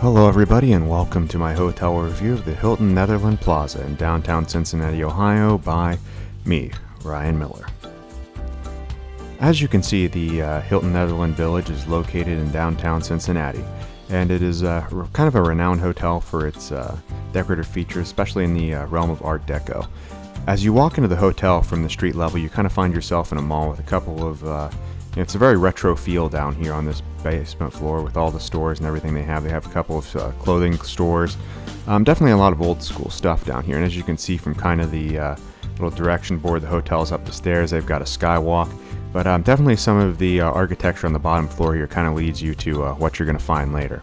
Hello everybody and welcome to my hotel review of the Hilton Netherland Plaza in downtown Cincinnati, Ohio by me, Ryan Miller. As you can see, the Hilton Netherland Village is located in downtown Cincinnati, and it is kind of a renowned hotel for its decorative features, especially in the realm of Art Deco. As you walk into the hotel from the street level, you kind of find yourself in a mall with a couple of it's a very retro feel down here on this basement floor with all the stores and everything they have. They have a couple of clothing stores. Definitely a lot of old school stuff down here. And as you can see from kind of the little direction board, the hotel's up the stairs. They've got a skywalk. But definitely some of the architecture on the bottom floor here kind of leads you to what you're going to find later.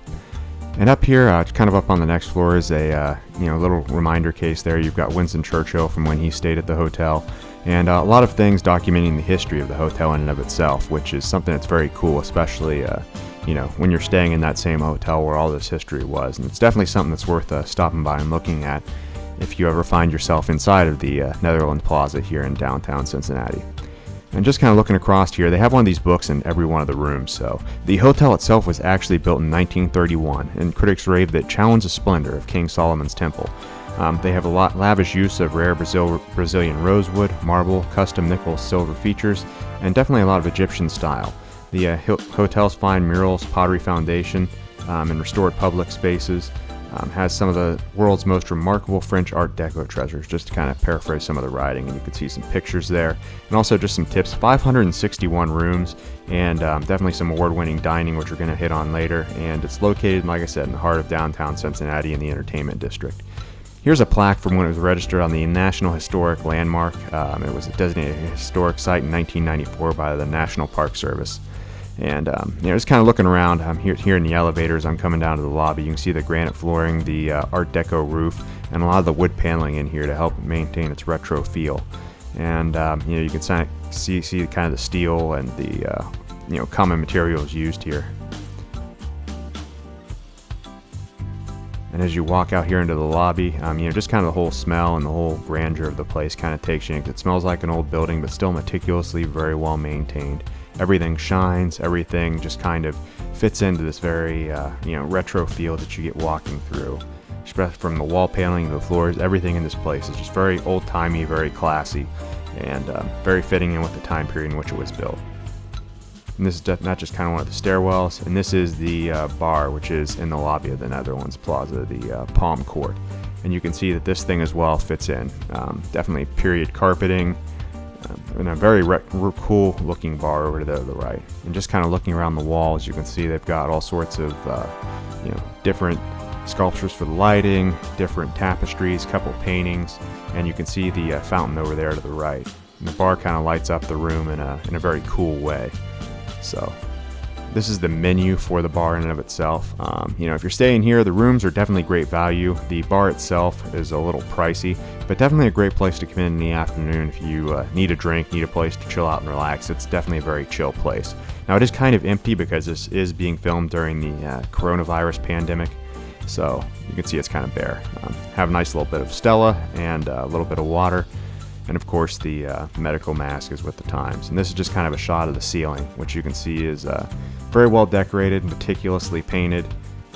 And up here, kind of up on the next floor, is a little reminder case there. You've got Winston Churchill from when he stayed at the hotel. And a lot of things documenting the history of the hotel in and of itself, which is something that's very cool, especially when you're staying in that same hotel where all this history was. And it's definitely something that's worth stopping by and looking at if you ever find yourself inside of the Netherland Plaza here in downtown Cincinnati. And just kind of looking across here, they have one of these books in every one of the rooms. So the hotel itself was actually built in 1931, and critics rave that it challenged the splendor of King Solomon's Temple. They have a lavish use of rare Brazilian rosewood, marble, custom nickel silver features, and definitely a lot of Egyptian style. The hotel's fine murals, pottery foundation, and restored public spaces has some of the world's most remarkable French Art Deco treasures, just to kind of paraphrase some of the writing, and you can see some pictures there. And also just some tips, 561 rooms, and definitely some award-winning dining, which we're going to hit on later. And it's located, like I said, in the heart of downtown Cincinnati in the entertainment district. Here's a plaque from when it was registered on the National Historic Landmark. It was a designated historic site in 1994 by the National Park Service. And just kind of looking around, I'm here in the elevators. I'm coming down to the lobby. You can see the granite flooring, the Art Deco roof, and a lot of the wood paneling in here to help maintain its retro feel. And you can see kind of the steel and the common materials used here. And as you walk out here into the lobby, just kind of the whole smell and the whole grandeur of the place kind of takes you in. It smells like an old building, but still meticulously very well maintained. Everything shines, everything just kind of fits into this very, retro feel that you get walking through. From the wall paneling to the floors, everything in this place is just very old-timey, very classy, and very fitting in with the time period in which it was built. And this is not just kind of one of the stairwells, and this is the bar, which is in the lobby of the Netherlands Plaza, the Palm Court. And you can see that this thing as well fits in. Definitely period carpeting, and a very cool looking bar over there to the right. And just kind of looking around the walls, you can see they've got all sorts of different sculptures for the lighting, different tapestries, couple paintings, and you can see the fountain over there to the right. And the bar kind of lights up the room in a very cool way. So this is the menu for the bar in and of itself. If you're staying here, the rooms are definitely great value. The bar itself is a little pricey, but definitely a great place to come in the afternoon if you need a drink, need a place to chill out and relax. It's definitely a very chill place. Now it is kind of empty because this is being filmed during the coronavirus pandemic, so you can see it's kind of bare. Have a nice little bit of Stella and a little bit of water. And of course the medical mask is with the times. And this is just kind of a shot of the ceiling, which you can see is very well decorated, meticulously painted.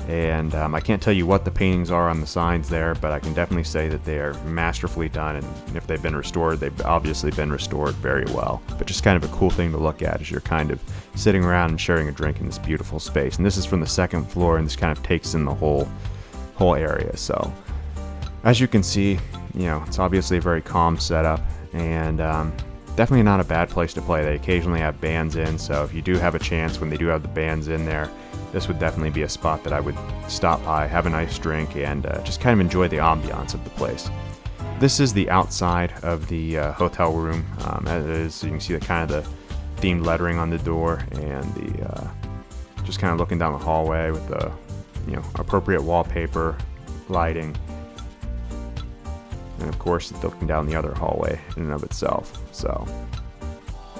And I can't tell you what the paintings are on the signs there, but I can definitely say that they are masterfully done. And if they've been restored, they've obviously been restored very well. But just kind of a cool thing to look at as you're kind of sitting around and sharing a drink in this beautiful space. And this is from the second floor, and this kind of takes in the whole area. So as you can see, it's obviously a very calm setup, and definitely not a bad place to play. They occasionally have bands in, so if you do have a chance when they do have the bands in there, this would definitely be a spot that I would stop by, have a nice drink, and just kind of enjoy the ambiance of the place. This is the outside of the hotel room. As you can see, the kind of the themed lettering on the door, and the just kind of looking down the hallway with the appropriate wallpaper, lighting. And of course, looking down the other hallway in and of itself. So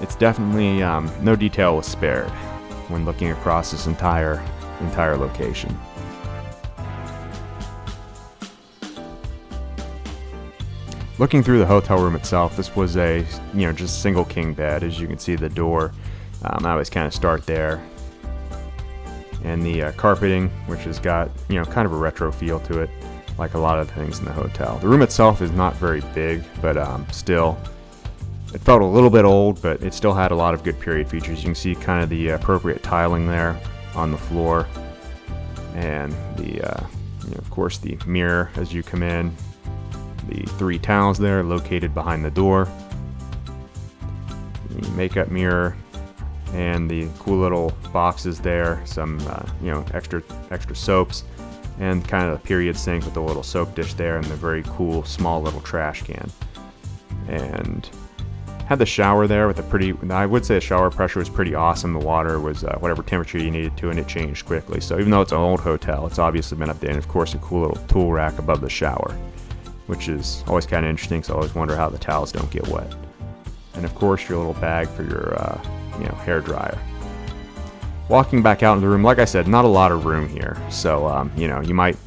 it's definitely no detail was spared when looking across this entire location. Looking through the hotel room itself, this was a just single king bed. As you can see, the door. I always kind of start there. and the carpeting, which has got, you know, kind of a retro feel to it, like a lot of the things in the hotel. The room itself is not very big, but still, it felt a little bit old, but it still had a lot of good period features. You can see kind of the appropriate tiling there on the floor, and the, you know, of course, the mirror as you come in, the 3 towels there located behind the door, the makeup mirror, and the cool little boxes there, some you know, extra soaps, and kind of a period sink with a little soap dish there, and the very cool small little trash can. And had the shower there with a pretty, I would say the shower pressure was pretty awesome. The water was whatever temperature you needed to, and it changed quickly. So even though it's an old hotel, it's obviously been updated. And of course, a cool little tool rack above the shower, which is always kind of interesting, so I always wonder how the towels don't get wet. And of course, your little bag for your you know, hair dryer. Walking back out into the room, like I said, not a lot of room here, so you know, you might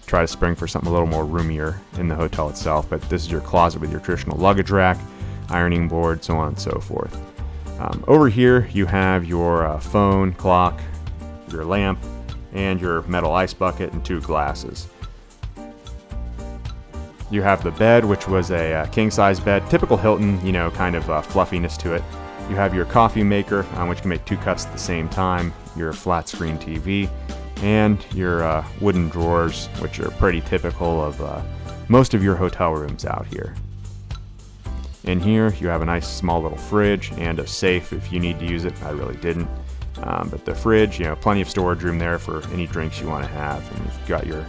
try to spring for something a little more roomier in the hotel itself, but this is your closet with your traditional luggage rack, ironing board, so on and so forth. Over here you have your phone, clock, your lamp, and your metal ice bucket and 2 glasses. You have the bed, which was a king-size bed, typical Hilton, you know, kind of fluffiness to it. You have your coffee maker, which can make 2 cups at the same time, your flat screen TV, and your wooden drawers, which are pretty typical of most of your hotel rooms out here. In here, you have a nice small little fridge and a safe if you need to use it. I really didn't. But the fridge, you know, plenty of storage room there for any drinks you want to have. And you've got your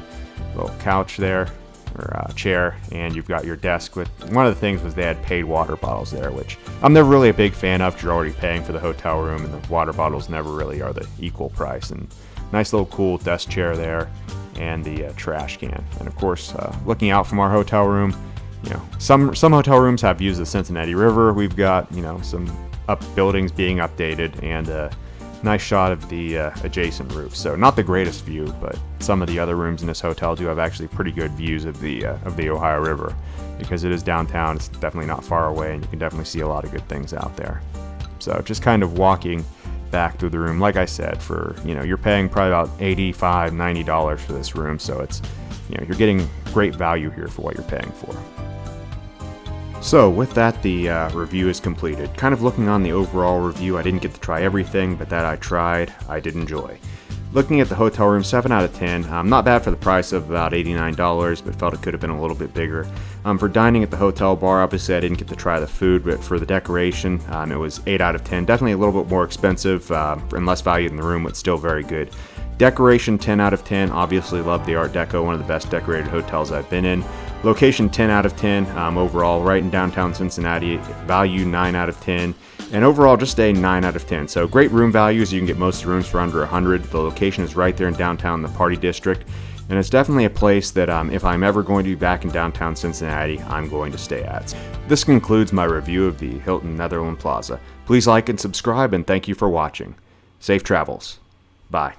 little couch there, or chair, and you've got your desk. With one of the things was they had paid water bottles there, which I'm never really a big fan of because you're already paying for the hotel room, and the water bottles never really are the equal price. And nice little cool desk chair there, and the trash can. And of course, looking out from our hotel room, you know, some hotel rooms have views of the Cincinnati River. We've got, you know, some buildings being updated, and a nice shot of the adjacent roof. So not the greatest view, but some of the other rooms in this hotel do have actually pretty good views of the Ohio River, because it is downtown. It's definitely not far away, and you can definitely see a lot of good things out there. So just kind of walking back through the room, like I said, for, you know, you're paying probably about $85, $90 for this room, so it's, you know, you're getting great value here for what you're paying for. So with that, the review is completed. Kind of looking on the overall review, I didn't get to try everything, but that I tried, I did enjoy. Looking at the hotel room, 7 out of 10. Not bad for the price of about $89, but felt it could have been a little bit bigger. For dining at the hotel bar, obviously I didn't get to try the food, but for the decoration, it was 8 out of 10. Definitely a little bit more expensive and less value in the room, but still very good. Decoration, 10 out of 10. Obviously loved the Art Deco, one of the best decorated hotels I've been in. Location, 10 out of 10 overall, right in downtown Cincinnati. Value, 9 out of 10. And overall, just a 9 out of 10. So great room values. You can get most rooms for under 100. The location is right there in downtown, the Party District. And it's definitely a place that if I'm ever going to be back in downtown Cincinnati, I'm going to stay at. This concludes my review of the Hilton Netherland Plaza. Please like and subscribe, and thank you for watching. Safe travels. Bye.